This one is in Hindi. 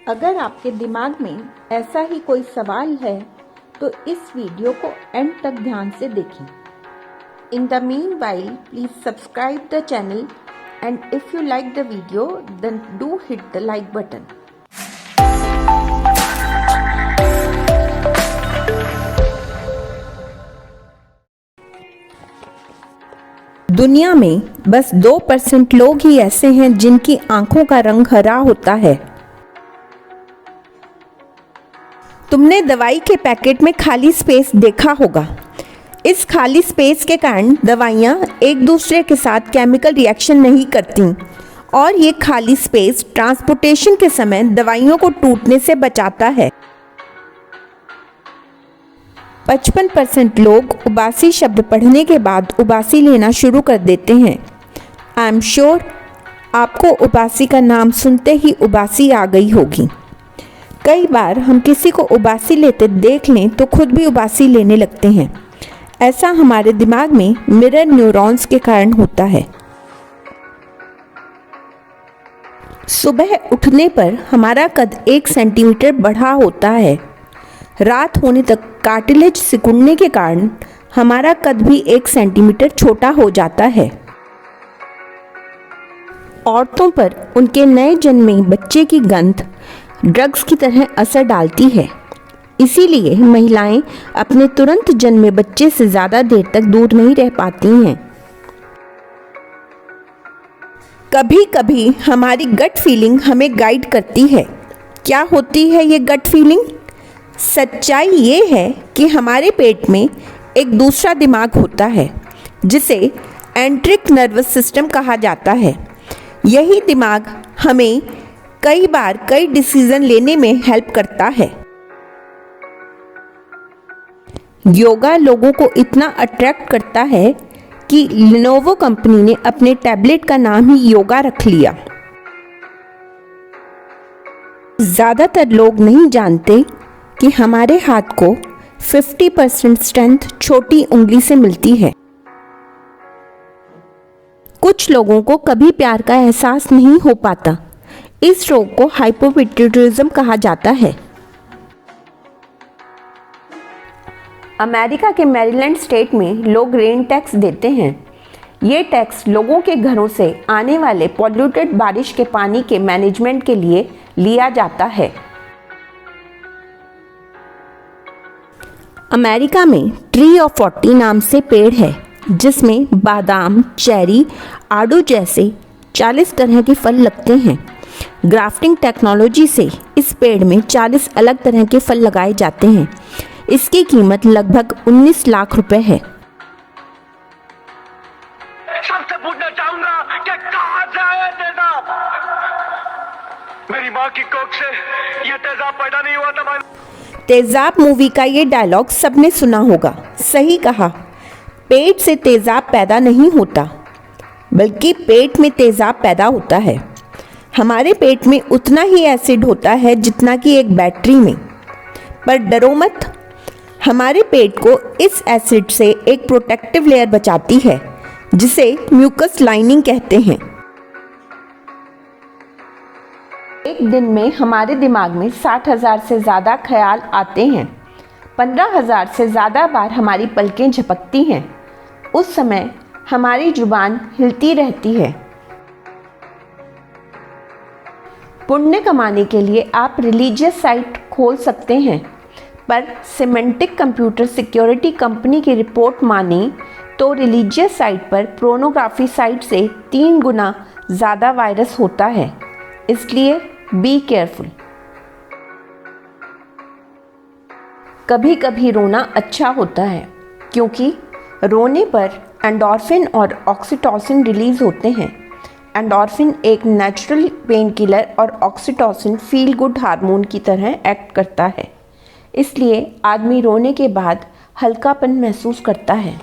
अगर आपके दिमाग में ऐसा ही कोई सवाल है तो इस वीडियो को एंड तक ध्यान से देखें। In the meanwhile please subscribe the channel and if you like the video then do hit the like button. दुनिया में बस 2% लोग ही ऐसे हैं जिनकी आंखों का रंग हरा होता है। तुमने दवाई के पैकेट में खाली स्पेस देखा होगा। इस खाली स्पेस के कारण दवाइयाँ एक दूसरे के साथ केमिकल रिएक्शन नहीं करती और ये खाली स्पेस ट्रांसपोर्टेशन के समय दवाइयों को टूटने से बचाता है। 55% लोग उबासी शब्द पढ़ने के बाद उबासी लेना शुरू कर देते हैं। आई एम श्योर आपको उबासी का नाम सुनते ही उबासी आ गई होगी। कई बार हम किसी को उबासी लेते देख लें तो खुद भी उबासी लेने लगते हैं। ऐसा हमारे दिमाग में मिरर न्यूरॉन्स के कारण होता है। सुबह उठने पर हमारा कद 1 सेंटीमीटर बढ़ा होता है। रात होने तक कार्टिलेज सिकुड़ने के कारण हमारा कद भी 1 सेंटीमीटर छोटा हो जाता है। औरतों पर उनके नए जन्मे बच्चे की गंध ड्रग्स की तरह असर डालती है। इसीलिए महिलाएं अपने तुरंत जन्मे बच्चे से ज़्यादा देर तक दूर नहीं रह पाती हैं। कभी कभी हमारी गट फीलिंग हमें गाइड करती है। क्या होती है ये गट फीलिंग? सच्चाई ये है कि हमारे पेट में एक दूसरा दिमाग होता है जिसे एंट्रिक नर्वस सिस्टम कहा जाता है। यही दिमाग हमें कई बार कई डिसीजन लेने में हेल्प करता है। योगा लोगों को इतना अट्रैक्ट करता है कि लिनोवो कंपनी ने अपने टैबलेट का नाम ही योगा रख लिया। ज़्यादातर लोग नहीं जानते कि हमारे हाथ को 50% स्ट्रेंथ छोटी उंगली से मिलती है। कुछ लोगों को कभी प्यार का एहसास नहीं हो पाता। इस रोग को हाइपोपिट्यूटिज्म कहा जाता है। अमेरिका के मैरीलैंड स्टेट में लोग रेन टैक्स देते हैं। ये टैक्स लोगों के घरों से आने वाले पॉल्यूटेड बारिश के पानी के मैनेजमेंट के लिए लिया जाता है। अमेरिका में ट्री ऑफ 40 नाम से पेड़ है जिसमें बादाम, चेरी, आड़ू जैसे 40 तरह के फल लगते हैं। ग्राफ्टिंग टेक्नोलॉजी से इस पेड़ में 40 अलग तरह के फल लगाए जाते हैं। इसकी कीमत लगभग 19 लाख रुपए है। सबसे पूछना चाहूंगा कि कहां से आया तेजाब? मेरी माँ की कोख से यह तेजाब पैदा नहीं हुआ था। तेजाब मूवी का ये डायलॉग सबने सुना होगा। सही कहा, पेट से तेजाब पैदा नहीं होता बल्कि पेट में तेजाब पैदा होता है। हमारे पेट में उतना ही एसिड होता है जितना कि एक बैटरी में। पर डरो मत, हमारे पेट को इस एसिड से एक प्रोटेक्टिव लेयर बचाती है जिसे म्यूकस लाइनिंग कहते हैं। एक दिन में हमारे दिमाग में 60,000 से ज़्यादा ख्याल आते हैं। 15,000 से ज़्यादा बार हमारी पलकें झपकती हैं। उस समय हमारी जुबान हिलती रहती है। पुण्य कमाने के लिए आप रिलीजियस साइट खोल सकते हैं, पर सिमेंटिक कंप्यूटर सिक्योरिटी कंपनी की रिपोर्ट माने तो रिलीजियस साइट पर पोर्नोग्राफी साइट से 3 गुना ज़्यादा वायरस होता है। इसलिए बी केयरफुल। कभी कभी रोना अच्छा होता है क्योंकि रोने पर एंडोर्फिन और ऑक्सीटोसिन रिलीज होते हैं। एंडोर्फिन एक नेचुरल पेन किलर और ऑक्सीटोसिन फील गुड हार्मोन की तरह एक्ट करता है। इसलिए आदमी रोने के बाद हल्कापन महसूस करता है।